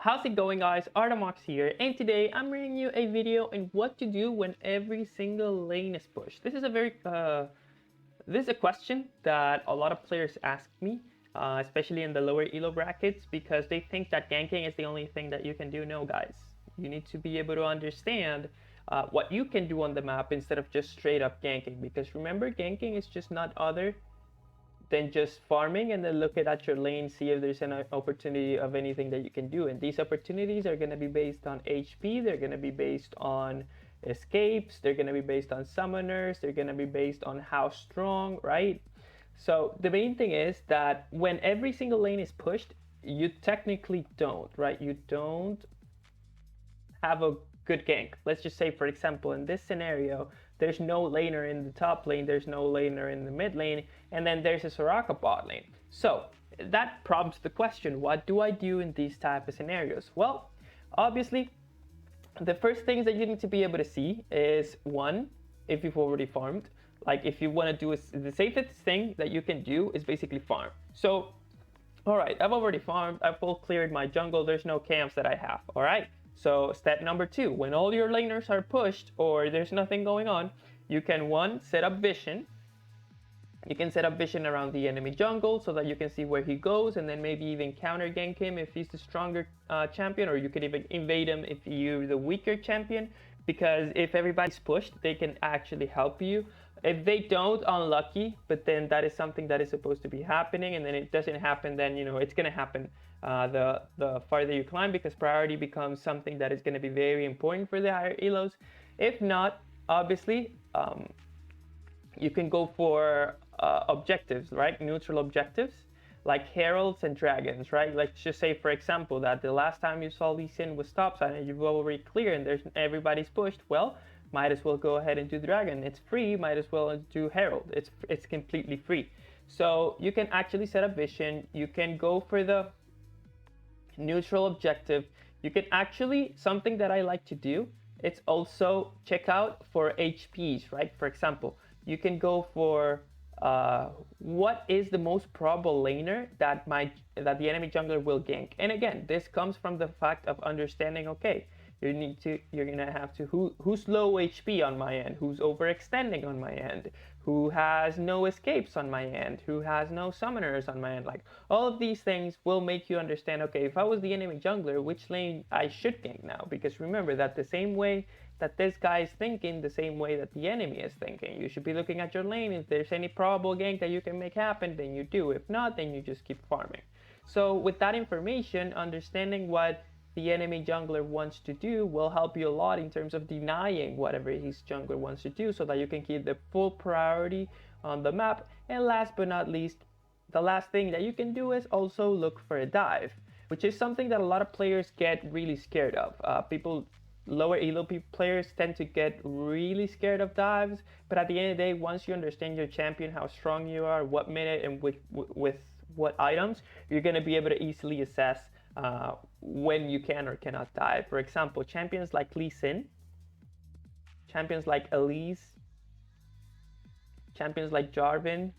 How's it going, guys? Arto here, and today I'm bringing you a video on what to do when every single lane is pushed. This is a question that a lot of players ask me, especially in the lower elo brackets, because they think that ganking is the only thing that you can do. No, guys, you need to be able to understand what you can do on the map instead of just straight up ganking. Because remember, ganking is just not other than just farming and then look at your lane, see if there's an opportunity of anything that you can do. And these opportunities are going to be based on HP, they're going to be based on escapes, they're going to be based on summoners, they're going to be based on how strong, right? So the main thing is that when every single lane is pushed, you technically don't, right? You don't have a good gank. Let's just say, for example, in this scenario, there's no laner in the top lane, there's no laner in the mid lane, and then there's a Soraka bot lane. So that prompts the question, what do I do in these type of scenarios? Well, obviously, the first things that you need to be able to see is, one, if you've already farmed. Like, if you want to do the safest thing that you can do is basically farm. So, all right, I've already farmed, I've full cleared my jungle, there's no camps that I have, all right? So step number 2, when all your laners are pushed or there's nothing going on, you can, one, set up vision. You can set up vision around the enemy jungle so that you can see where he goes, and then maybe even counter gank him if he's the stronger champion, or you could even invade him if you're the weaker champion, because if everybody's pushed, they can actually help you. If they don't, unlucky, but then that is something that is supposed to be happening, and then it doesn't happen, then it's going to happen the farther you climb, because priority becomes something that is going to be very important for the higher elos. If not, obviously, you can go for objectives, right? Neutral objectives like heralds and dragons, right? Let's just say, for example, that the last time you saw Lee Sin was topside and you've already cleared and everybody's pushed. Well, might as well go ahead and do dragon. It's free. Might as well do herald. It's completely free. So you can actually set up vision. You can go for the neutral objective. You can actually, something that I like to do, it's also check out for HPs, right? For example, you can go for what is the most probable laner that the enemy jungler will gank. And again, this comes from the fact of understanding, okay, you're gonna have to who's low HP on my end, who's overextending on my end, who has no escapes on my end, who has no summoners on my end. Like, all of these things will make you understand, okay, if I was the enemy jungler, which lane I should gank now. Because remember that the same way that this guy is thinking, the same way that the enemy is thinking. You should be looking at your lane. If there's any probable gank that you can make happen, then you do. If not, then you just keep farming. So with that information, understanding what the enemy jungler wants to do will help you a lot in terms of denying whatever his jungler wants to do, so that you can keep the full priority on the map. And last but not least, the last thing that you can do is also look for a dive, which is something that a lot of players get really scared of. Lower elo players tend to get really scared of dives, but at the end of the day, once you understand your champion, how strong you are, what minute and with what items, you're going to be able to easily assess when you can or cannot dive. For example, champions like Lee Sin, champions like Elise, champions like Jarvan,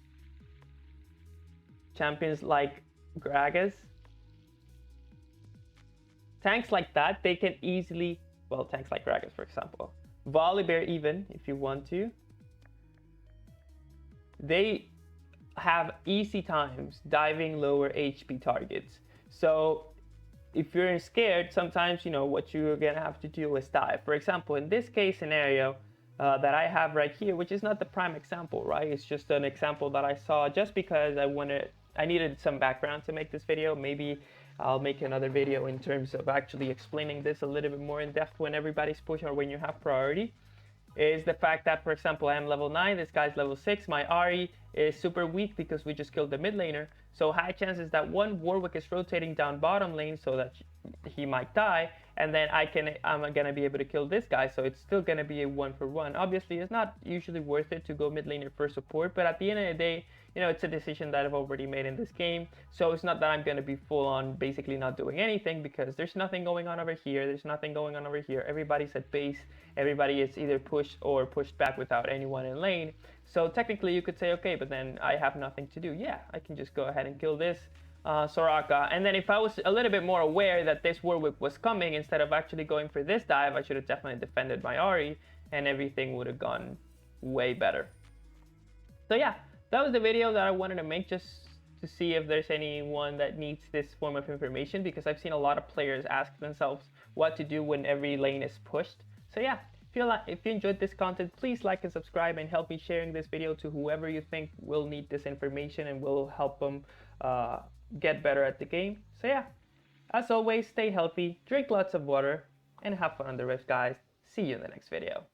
champions like Gragas, tanks like that, they can easily, well, tanks like Gragas, for example, Volibear even, if you want to, they have easy times diving lower HP targets. So if you're scared, sometimes, what you're gonna have to do is dive. For example, in this case scenario that I have right here, which is not the prime example, right? It's just an example that I saw just because I needed some background to make this video. Maybe I'll make another video in terms of actually explaining this a little bit more in depth when everybody's pushing or when you have priority. Is the fact that, for example, I am level 9, this guy's level 6, my Ahri is super weak because we just killed the mid laner. So high chances that one, Warwick is rotating down bottom lane so that he might die, and then I'm gonna be able to kill this guy, so it's still gonna be a 1-for-1. Obviously, it's not usually worth it to go mid laner for support, but at the end of the day, it's a decision that I've already made in this game. So it's not that I'm gonna be full on basically not doing anything, because there's nothing going on over here, there's nothing going on over here. Everybody's at base, everybody is either pushed or pushed back without anyone in lane. So technically you could say, okay, but then I have nothing to do. Yeah, I can just go ahead and kill this Soraka. And then if I was a little bit more aware that this Warwick was coming, instead of actually going for this dive, I should have definitely defended my Ahri, and everything would have gone way better. So yeah, that was the video that I wanted to make, just to see if there's anyone that needs this form of information, because I've seen a lot of players ask themselves what to do when every lane is pushed. So yeah, if you enjoyed this content, please like and subscribe, and help me sharing this video to whoever you think will need this information and will help them get better at the game. So yeah, as always, stay healthy, drink lots of water, and have fun on the rift, guys. See you in the next video.